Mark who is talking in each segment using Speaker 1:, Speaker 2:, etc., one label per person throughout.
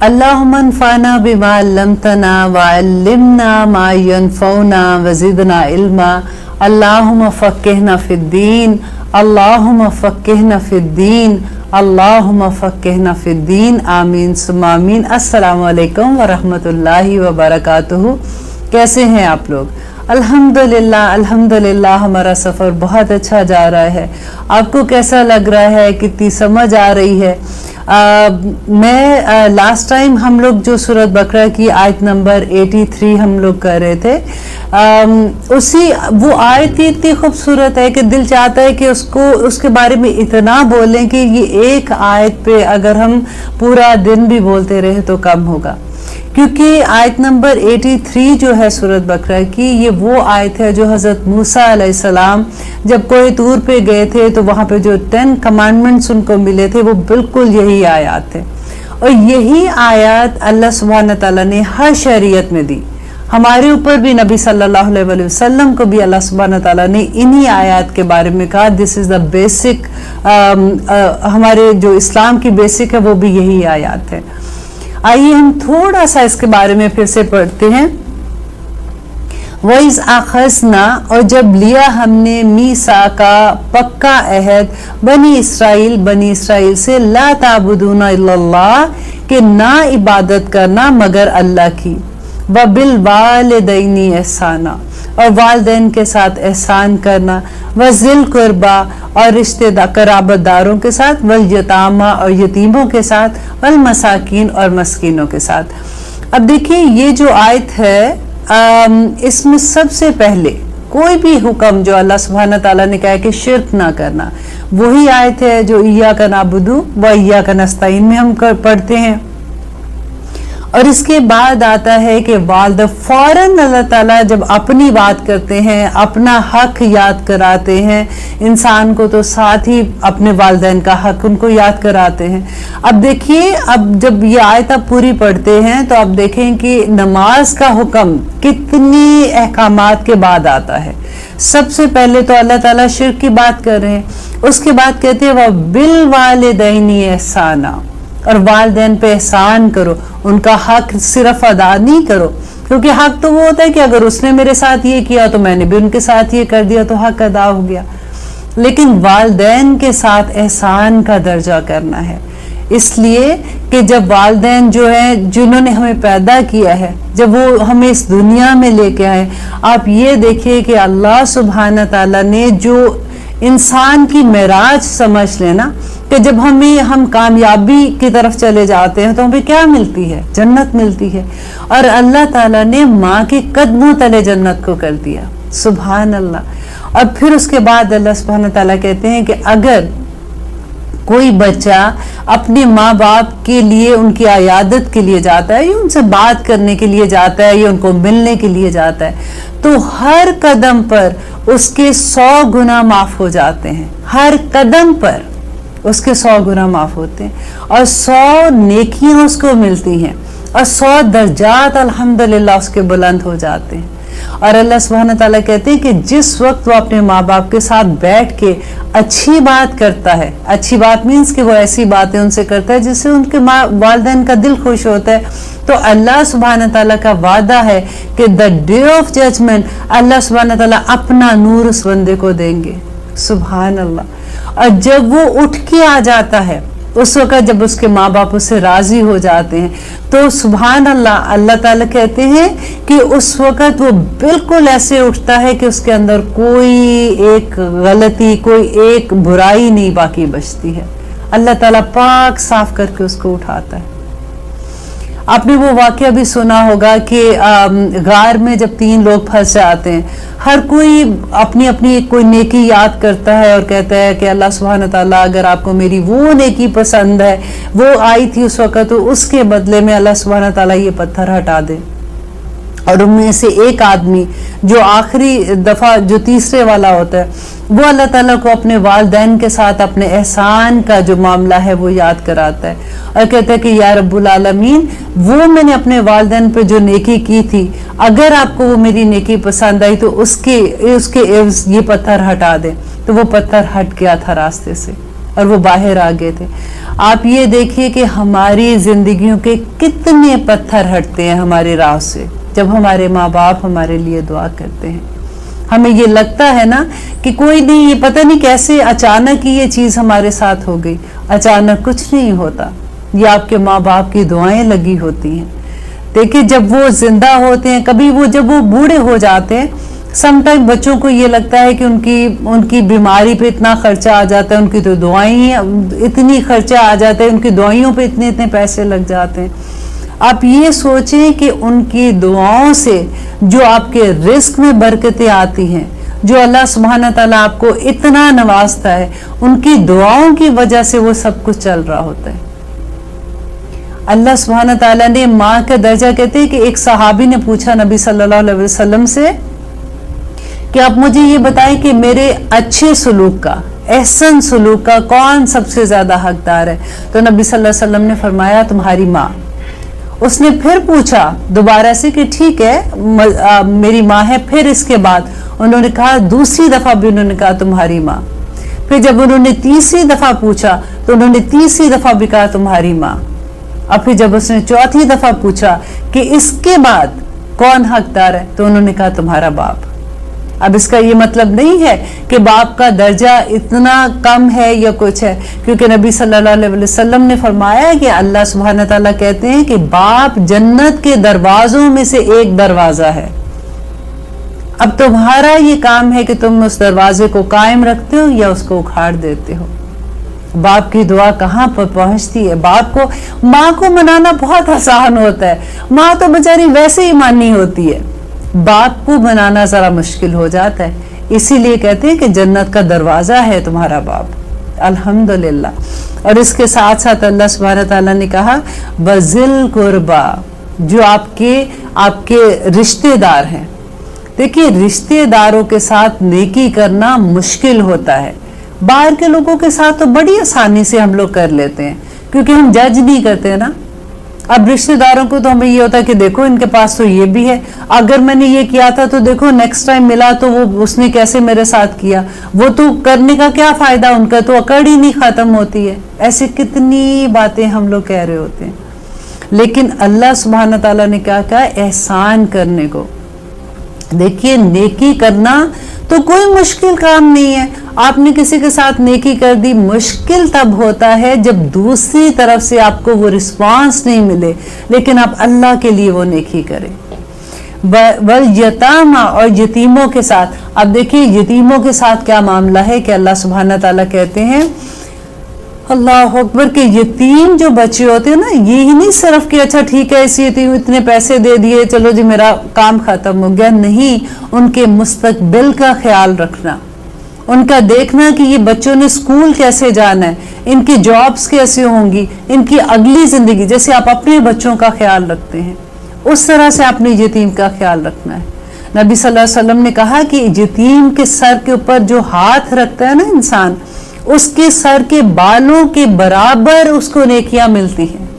Speaker 1: اللهم انفعنا بما علمتنا وعلمنا ما ينفعنا وزدنا علما اللهم فقهنا في الدين اللهم فقهنا في الدين اللهم فقهنا في الدين آمین ثم آمین۔ السلام علیکم ورحمۃ اللہ وبرکاتہ۔ کیسے ہیں آپ لوگ؟ الحمدللہ ہمارا سفر بہت اچھا جا رہا ہے۔ آپ کو کیسا لگ رہا ہے؟ کتنی سمجھ آ رہی ہے؟ میں لاسٹ ٹائم ہم لوگ جو سورۃ بقرہ کی آیت نمبر 83 ہم لوگ کر رہے تھے، وہ آیت اتنی خوبصورت ہے کہ دل چاہتا ہے کہ اس کے بارے میں اتنا بولیں کہ یہ ایک آیت پہ اگر ہم پورا دن بھی بولتے رہے تو کم ہوگا، کیونکہ آیت نمبر 83 جو ہے سورۃ بقرہ کی، یہ وہ آیت ہے جو حضرت موسیٰ علیہ السلام جب کوہ طور پہ گئے تھے تو وہاں پہ جو 10 کمانڈمنٹس ان کو ملے تھے وہ بالکل یہی آیات تھے، اور یہی آیات اللہ سبحانہ تعالیٰ نے ہر شریعت میں دی۔ ہمارے اوپر بھی نبی صلی اللہ علیہ وسلم کو بھی اللہ سبحانہ تعالیٰ نے انہی آیات کے بارے میں کہا، دس از دا بیسک، ہمارے جو اسلام کی بیسک ہے وہ بھی یہی آیات ہے۔ آئیے ہم تھوڑا سا اس کے بارے میں پھر سے پڑھتے ہیں۔ وَإِذْ أَخَذْنَا، اور جب لیا ہم نے میثاقا پکا عہد بنی اسرائیل سے، لا تعبدون الا اللہ، کہ نہ عبادت کرنا مگر اللہ کی، وَبِالْوَالِدَيْنِ احسانا، اور والدین کے ساتھ احسان کرنا، وَذِي الْقُرْبَى، اور رشتہ قرابت داروں کے ساتھ، وَالْيَتَامَى، اور یتیموں کے ساتھ، وَالْمَسَاکِین، اور مسکینوں کے ساتھ۔ اب دیکھیں یہ جو آیت ہے اس میں سب سے پہلے کوئی بھی حکم جو اللہ سبحانہ تعالیٰ نے کہا کہ شرک نہ کرنا، وہی آیت ہے جو ایاک نعبد و ایاک نستعین میں ہم پڑھتے ہیں، اور اس کے بعد آتا ہے کہ فوراً اللہ تعالیٰ جب اپنی بات کرتے ہیں، اپنا حق یاد کراتے ہیں انسان کو، تو ساتھ ہی اپنے والدین کا حق ان کو یاد کراتے ہیں۔ اب دیکھیے، اب جب یہ آیت آپ پوری پڑھتے ہیں تو آپ دیکھیں کہ نماز کا حکم کتنی احکامات کے بعد آتا ہے۔ سب سے پہلے تو اللہ تعالیٰ شرک کی بات کر رہے ہیں، اس کے بعد کہتے ہیں وَبِالْوَالِدَيْنِ احسانا، اور والدین پہ احسان کرو، ان کا حق صرف ادا نہیں کرو، کیونکہ حق تو وہ ہوتا ہے کہ اگر اس نے میرے ساتھ یہ کیا تو میں نے بھی ان کے ساتھ یہ کر دیا تو حق ادا ہو گیا، لیکن والدین کے ساتھ احسان کا درجہ کرنا ہے، اس لیے کہ جب والدین جو ہیں جنہوں نے ہمیں پیدا کیا ہے، جب وہ ہمیں اس دنیا میں لے کے آئے، آپ یہ دیکھیے کہ اللہ سبحانہ تعالیٰ نے جو انسان کی معراج سمجھ لینا کہ جب ہم کامیابی کی طرف چلے جاتے ہیں تو ہمیں کیا ملتی ہے؟ جنت ملتی ہے، اور اللہ تعالیٰ نے ماں کے قدموں تلے جنت کو کر دیا، سبحان اللہ۔ اور پھر اس کے بعد اللہ سبحانہ تعالیٰ کہتے ہیں کہ اگر کوئی بچہ اپنے ماں باپ کے لیے ان کی عیادت کے لیے جاتا ہے، یا ان سے بات کرنے کے لیے جاتا ہے، یا ان کو ملنے کے لیے جاتا ہے، تو ہر قدم پر اس کے 100 گناہ معاف ہو جاتے ہیں، ہر قدم پر اس کے 100 گناہ معاف ہوتے ہیں، اور 100 نیکیاں اس کو ملتی ہیں، اور 100 درجات الحمدللہ اس کے بلند ہو جاتے ہیں۔ اور اللہ سبحانہ تعالیٰ کہتے ہیں کہ جس وقت وہ اپنے ماں باپ کے ساتھ بیٹھ کے اچھی بات کرتا ہے، اچھی بات مینس کہ وہ ایسی باتیں ان سے کرتا ہے جس سے ان کے والدین کا دل خوش ہوتا ہے، تو اللہ سبحانہ تعالیٰ کا وعدہ ہے کہ دا ڈے آف ججمنٹ اللہ سبحانہ تعالیٰ اپنا نور اس بندے کو دیں گے، سبحان اللہ۔ اور جب وہ اٹھ کے آ جاتا ہے، اس وقت جب اس کے ماں باپ اس سے راضی ہو جاتے ہیں، تو سبحان اللہ، اللہ تعالیٰ کہتے ہیں کہ اس وقت وہ بالکل ایسے اٹھتا ہے کہ اس کے اندر کوئی ایک غلطی، کوئی ایک برائی نہیں باقی بچتی ہے، اللہ تعالیٰ پاک صاف کر کے اس کو اٹھاتا ہے۔ آپ نے وہ واقعہ بھی سنا ہوگا کہ غار میں جب 3 لوگ پھنس جاتے ہیں، ہر کوئی اپنی اپنی کوئی نیکی یاد کرتا ہے اور کہتا ہے کہ اللہ سبحانہ تعالیٰ اگر آپ کو میری وہ نیکی پسند ہے، وہ آئی تھی اس وقت، تو اس کے بدلے میں اللہ سبحانہ تعالیٰ یہ پتھر ہٹا دے۔ اور ان میں سے ایک آدمی جو آخری دفعہ جو تیسرے والا ہوتا ہے، وہ اللہ تعالیٰ کو اپنے والدین کے ساتھ اپنے احسان کا جو معاملہ ہے وہ یاد کراتا ہے، اور کہتا ہے کہ یا رب العالمین، وہ میں نے اپنے والدین پہ جو نیکی کی تھی، اگر آپ کو وہ میری نیکی پسند آئی تو اس کے عوض یہ پتھر ہٹا دے۔ تو وہ پتھر ہٹ گیا تھا راستے سے، اور وہ باہر آ گئے تھے۔ आप ये देखिए कि हमारी जिंदगियों के कितने पत्थर हटते हैं हमारी राह से जब हमारे माँ बाप हमारे लिए दुआ करते हैं। हमें ये लगता है ना कि कोई नहीं, ये पता नहीं कैसे अचानक ही ये चीज़ हमारे साथ हो गई। अचानक कुछ नहीं होता, ये आपके माँ बाप की दुआएं लगी होती हैं। देखिए जब वो जिंदा होते हैं, कभी वो जब वो बूढ़े हो जाते हैं, समटाइम बच्चों को ये लगता है कि उनकी बीमारी पे इतना खर्चा आ जाता है, उनकी तो दुआएं इतनी खर्चा आ जाता है, उनकी दवाइयों पे इतने इतने पैसे लग जाते हैं। आप ये सोचें कि उनकी दुआओं से जो आपके रिस्क में बरकतें आती हैं, जो अल्लाह सुब्हान ताला आपको इतना नवाजता है, उनकी दुआओं की वजह से वो सब कुछ चल रहा होता है। अल्लाह सुब्हान ताला ने माँ का दर्जा, कहते हैं कि एक सहाबी ने पूछा नबी सल्लल्लाहु अलैहि वसल्लम से कि आप मुझे ये बताएं कि मेरे अच्छे सलूक का, एहसन सलूक का कौन सबसे ज्यादा हकदार है। तो नबी सल्लल्लाहु अलैहि वसल्लम ने फरमाया तुम्हारी माँ। उसने फिर पूछा दोबारा से कि ठीक है मेरी माँ है, फिर इसके बाद उन्होंने कहा, दूसरी दफा भी उन्होंने कहा तुम्हारी माँ। फिर जब उन्होंने तीसरी दफा पूछा तो उन्होंने तीसरी दफा भी कहा तुम्हारी माँ। और फिर जब उसने चौथी दफा पूछा कि इसके बाद कौन हकदार है, तो उन्होंने कहा तुम्हारा बाप। अब इसका ये मतलब नहीं है कि बाप का दर्जा इतना कम है या कुछ है, क्योंकि नबी सल्लल्लाहु अलैहि वसल्लम ने फरमाया कि अल्लाह सुब्हान ताला कहते हैं कि बाप जन्नत के दरवाजों में से एक दरवाजा है। अब तुम्हारा ये काम है कि तुम उस दरवाजे को कायम रखते हो या उसको उखाड़ देते हो। बाप की दुआ कहाँ पर पहुंचती है। बाप को, माँ को मनाना बहुत आसान होता है, माँ तो बेचारी वैसे ही माननी होती है, बाप को मनाना जरा मुश्किल हो जाता है। इसीलिए कहते हैं कि जन्नत का दरवाजा है तुम्हारा बाप। अल्हम्दुलिल्लाह। और इसके साथ साथ अल्लाह सुब्हान ताला ने कहा बज़िल कुर्बा, जो आपके रिश्तेदार हैं। देखिए रिश्तेदारों के साथ नेकी करना मुश्किल होता है। बाहर के लोगों के साथ तो बड़ी आसानी से हम लोग कर लेते हैं, क्योंकि हम जज नहीं करते ना। अब रिश्तेदारों को तो हमें ये होता है कि देखो इनके पास तो ये भी है, अगर मैंने ये किया था तो देखो नेक्स्ट टाइम मिला तो वो उसने कैसे मेरे साथ किया, वो तो करने का क्या फायदा, उनका तो अकड़ ही नहीं खत्म होती है। ऐसी कितनी बातें हम लोग कह रहे होते हैं। लेकिन अल्लाह सुब्हान ताला ने क्या कहा, एहसान करने को। देखिए नेकी करना तो कोई मुश्किल काम नहीं है। आपने किसी के साथ नेकी कर दी, मुश्किल तब होता है जब दूसरी तरफ से आपको वो रिस्पांस नहीं मिले, लेकिन आप अल्लाह के लिए वो नेकी करें। वल यतामा, और यतीमों के साथ। अब देखिए यतीमों के साथ क्या मामला है कि अल्लाह सुब्हान ताला कहते हैं, अल्लाह अकबर, के यतीम जो बच्चे होते हैं ना, ये ही नहीं सिर्फ कि अच्छा ठीक है इस यतीम इतने पैसे दे दिए चलो जी मेरा काम खत्म हो गया। नहीं, उनके मुस्तकबिल का ख्याल रखना, उनका देखना कि ये बच्चों ने स्कूल कैसे जाना है, इनकी जॉब्स कैसे होंगी, इनकी अगली जिंदगी, जैसे आप अपने बच्चों का ख्याल रखते हैं उस तरह से आपने यतीम का ख्याल रखना है। नबी सल्लल्लाहु अलैहि वसल्लम ने कहा कि यतीम के सर के ऊपर जो हाथ रखता है ना इंसान, उसके सर के बालों के बराबर उसको नेकियां मिलती हैं।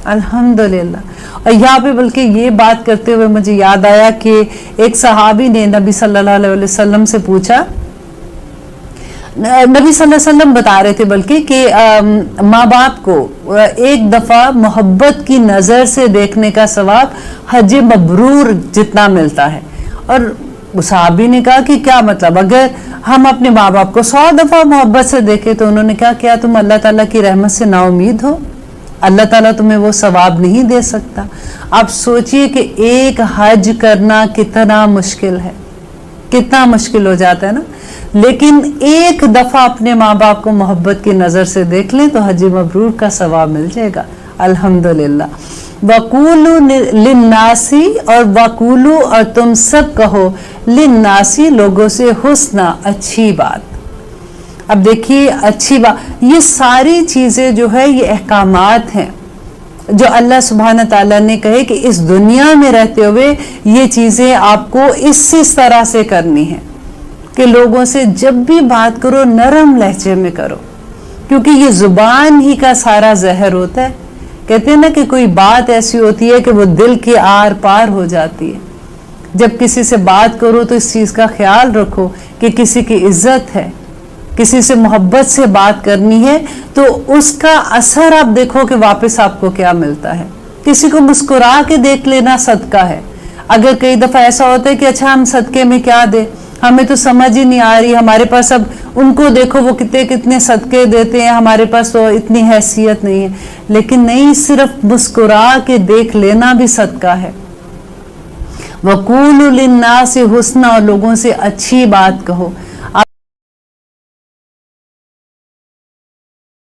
Speaker 1: अल्हम्दुलिल्लाह। और यहाँ पे बल्कि ये बात करते हुए मुझे याद आया कि एक सहाबी ने नबी सल्लल्लाहु अलैहि वसल्लम से पूछा, नबी सल्लल्लाहु अलैहि वसल्लम बता रहे थे बल्कि कि माँ बाप को एक दफा मोहब्बत की नजर से देखने का सवाब हज मबरूर जितना मिलता है। और सहाबी ने कहा कि क्या मतलब, अगर हम अपने माँ बाप को 100 दफा मोहब्बत से देखें, तो उन्होंने कहा क्या तुम अल्लाह ताला की रहमत से नाउमीद हो, अल्लाह ताला तुम्हें वो सवाब नहीं दे सकता। आप सोचिए कि एक हज करना कितना मुश्किल है, कितना मुश्किल हो जाता है ना। लेकिन एक दफा अपने माँ बाप को मोहब्बत की नजर से देख लें तो हज मबरूर का सवाब मिल जाएगा। अल्हम्दुलिल्लाह। वकूलू लिन्नासी, और वकूलू, और तुम सब कहो लिन्नासी, लोगों से हुस्ना, अच्छी बात। अब देखिए अच्छी बात, ये सारी चीजें जो है ये अहकामात हैं जो अल्लाह सुब्हान ताला ने कहे कि इस दुनिया में रहते हुए ये चीजें आपको इस तरह से करनी है कि लोगों से जब भी बात करो नरम लहजे में करो, क्योंकि ये जुबान ही का सारा जहर होता है। कहते हैं ना कि कोई बात ऐसी होती है कि वो दिल के आर पार हो जाती है। जब किसी से बात करो तो इस चीज का ख्याल रखो कि किसी की इज्जत है, किसी से मोहब्बत से बात करनी है तो उसका असर आप देखो कि वापस आपको क्या मिलता है। किसी को मुस्कुरा के देख लेना सदका है। अगर कई दफा ऐसा होता है कि अच्छा हम सदके में क्या दें, हमें तो समझ ही नहीं आ रही, हमारे पास अब उनको देखो वो कितने कितने सदके देते हैं, हमारे पास तो इतनी हैसियत नहीं है। लेकिन नहीं, सिर्फ मुस्कुरा के देख लेना भी सदका है। वक़ूलु लिन्नासि हुस्ना, और लोगों से अच्छी बात कहो।